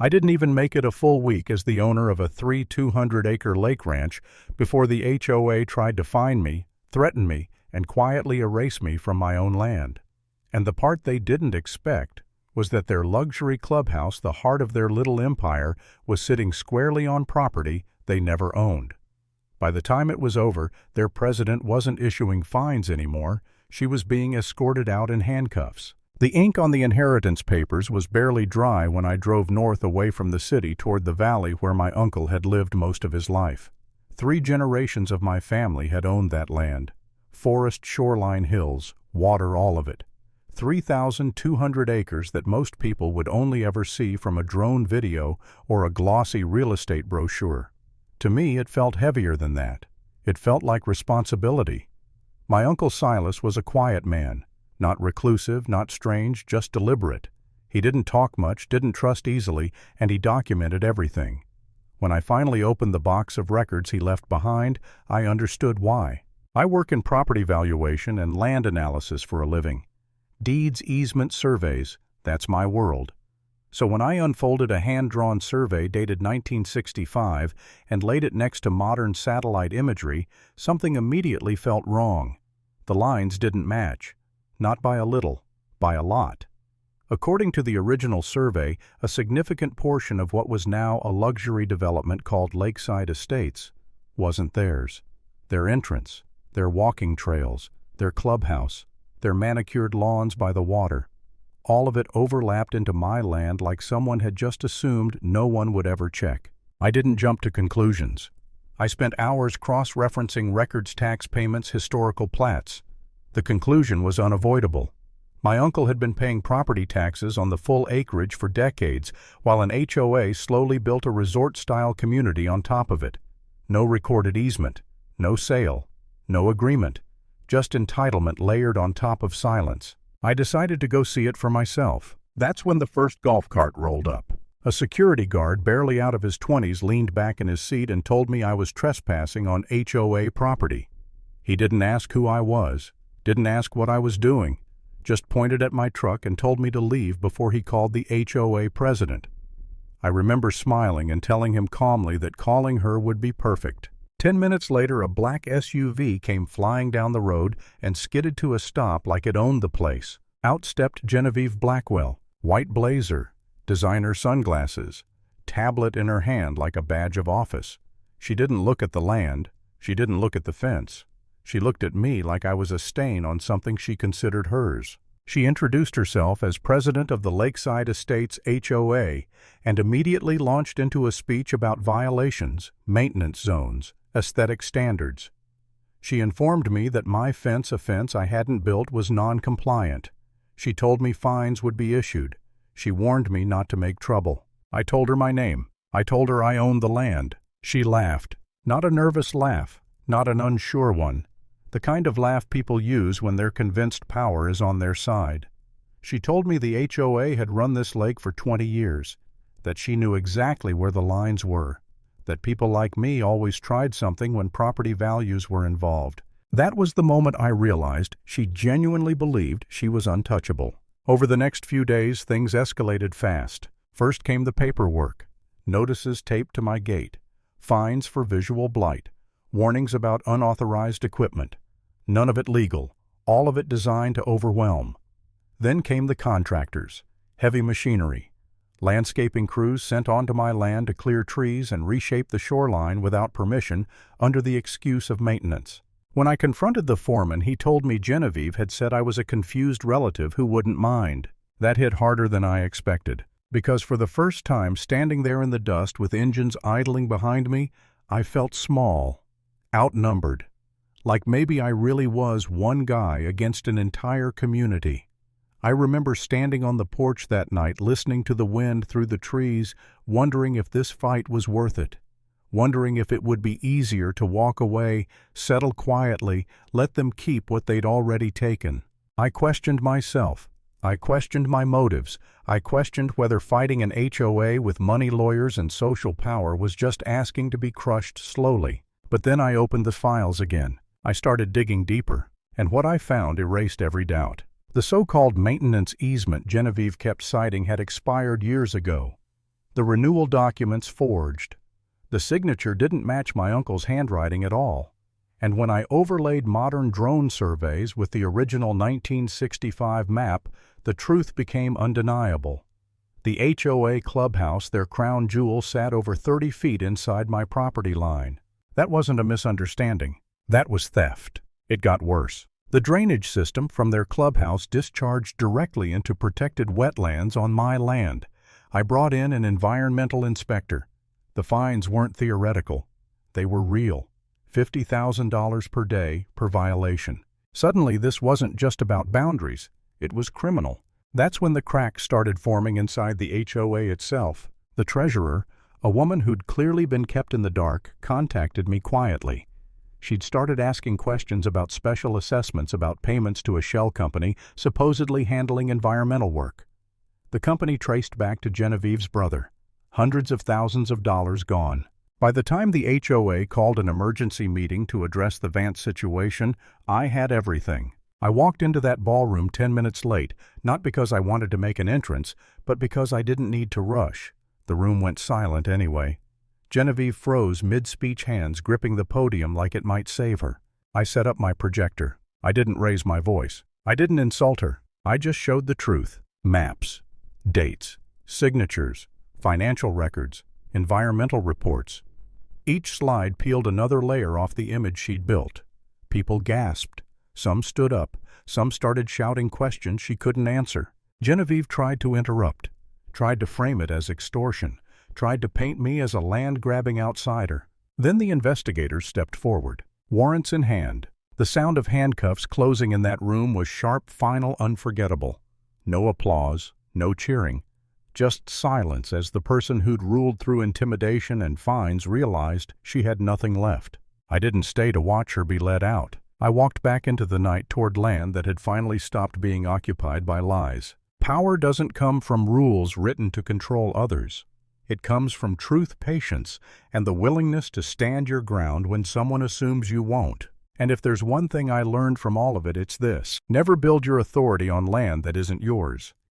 I didn't even make it a full week as the owner of a 200-acre lake ranch before the HOA tried to fine me, threaten me, and quietly erase me from my own land. And the part they didn't expect was that their luxury clubhouse, the heart of their little empire, was sitting squarely on property they never owned. By the time it was over, their president wasn't issuing fines anymore. She was being escorted out in handcuffs. The ink on the inheritance papers was barely dry when I drove north away from the city toward the valley where my uncle had lived most of his life. 3 generations of my family had owned that land. Forest, shoreline hills, water, all of it. 3,200 acres that most people would only ever see from a drone video or a glossy real estate brochure. To me, it felt heavier than that. It felt like responsibility. My Uncle Silas was a quiet man. Not reclusive, not strange, just deliberate. He didn't talk much, didn't trust easily, and he documented everything. When I finally opened the box of records he left behind, I understood why. I work in property valuation and land analysis for a living. Deeds, easement surveys, that's my world. So when I unfolded a hand-drawn survey dated 1965 and laid it next to modern satellite imagery, something immediately felt wrong. The lines didn't match. Not by a little, by a lot. According to the original survey, a significant portion of what was now a luxury development called Lakeside Estates wasn't theirs. Their entrance, their walking trails, their clubhouse, their manicured lawns by the water, all of it overlapped into my land like someone had just assumed no one would ever check. I didn't jump to conclusions. I spent hours cross-referencing records, tax payments, historical plats. The conclusion was unavoidable. My uncle had been paying property taxes on the full acreage for decades, while an HOA slowly built a resort-style community on top of it. No recorded easement, no sale, no agreement, just entitlement layered on top of silence. I decided to go see it for myself. That's when the first golf cart rolled up. A security guard, barely out of his 20s, leaned back in his seat and told me I was trespassing on HOA property. He didn't ask who I was. Didn't ask what I was doing, just pointed at my truck and told me to leave before he called the HOA president. I remember smiling and telling him calmly that calling her would be perfect. 10 minutes later, a black SUV came flying down the road and skidded to a stop like it owned the place. Out stepped Genevieve Blackwell, white blazer, designer sunglasses, tablet in her hand like a badge of office. She didn't look at the land. She didn't look at the fence. She looked at me like I was a stain on something she considered hers. She introduced herself as president of the Lakeside Estates HOA and immediately launched into a speech about violations, maintenance zones, aesthetic standards. She informed me that my fence offense I hadn't built was non-compliant. She told me fines would be issued. She warned me not to make trouble. I told her my name. I told her I owned the land. She laughed. Not a nervous laugh, not an unsure one. The kind of laugh people use when they're convinced power is on their side. She told me the HOA had run this lake for 20 years, that she knew exactly where the lines were, that people like me always tried something when property values were involved. That was the moment I realized she genuinely believed she was untouchable. Over the next few days, things escalated fast. First came the paperwork, notices taped to my gate, fines for visual blight, warnings about unauthorized equipment. None of it legal, all of it designed to overwhelm. Then came the contractors, heavy machinery, landscaping crews sent onto my land to clear trees and reshape the shoreline without permission under the excuse of maintenance. When I confronted the foreman, he told me Genevieve had said I was a confused relative who wouldn't mind. That hit harder than I expected, because for the first time standing there in the dust with engines idling behind me, I felt small. Outnumbered, like maybe I really was one guy against an entire community. I remember standing on the porch that night, listening to the wind through the trees, wondering if this fight was worth it, wondering if it would be easier to walk away, settle quietly, let them keep what they'd already taken. I questioned myself. I questioned my motives. I questioned whether fighting an HOA with money lawyers and social power was just asking to be crushed slowly. But then I opened the files again. I started digging deeper, and what I found erased every doubt. The so-called maintenance easement Genevieve kept citing had expired years ago. The renewal documents forged. The signature didn't match my uncle's handwriting at all. And when I overlaid modern drone surveys with the original 1965 map, the truth became undeniable. The HOA clubhouse, their crown jewel, sat over 30 feet inside my property line. That wasn't a misunderstanding. That was theft. It got worse. The drainage system from their clubhouse discharged directly into protected wetlands on my land. I brought in an environmental inspector. The fines weren't theoretical. They were real. $50,000 per day per violation. Suddenly, this wasn't just about boundaries. It was criminal. That's when the cracks started forming inside the HOA itself. The treasurer, a woman who'd clearly been kept in the dark, contacted me quietly. She'd started asking questions about special assessments, about payments to a shell company supposedly handling environmental work. The company traced back to Genevieve's brother. Hundreds of thousands of dollars gone. By the time the HOA called an emergency meeting to address the Vance situation, I had everything. I walked into that ballroom 10 minutes late, not because I wanted to make an entrance, but because I didn't need to rush. The room went silent anyway. Genevieve froze mid-speech, hands gripping the podium like it might save her. I set up my projector. I didn't raise my voice. I didn't insult her. I just showed the truth. Maps, dates, signatures, financial records, environmental reports. Each slide peeled another layer off the image she'd built. People gasped. Some stood up. Some started shouting questions she couldn't answer. Genevieve tried to interrupt, tried to frame it as extortion, tried to paint me as a land-grabbing outsider. Then the investigators stepped forward, warrants in hand. The sound of handcuffs closing in that room was sharp, final, unforgettable. No applause, no cheering. Just silence as the person who'd ruled through intimidation and fines realized she had nothing left. I didn't stay to watch her be led out. I walked back into the night toward land that had finally stopped being occupied by lies. Power doesn't come from rules written to control others. It comes from truth, patience, and the willingness to stand your ground when someone assumes you won't. And if there's one thing I learned from all of it, it's this: never build your authority on land that isn't yours.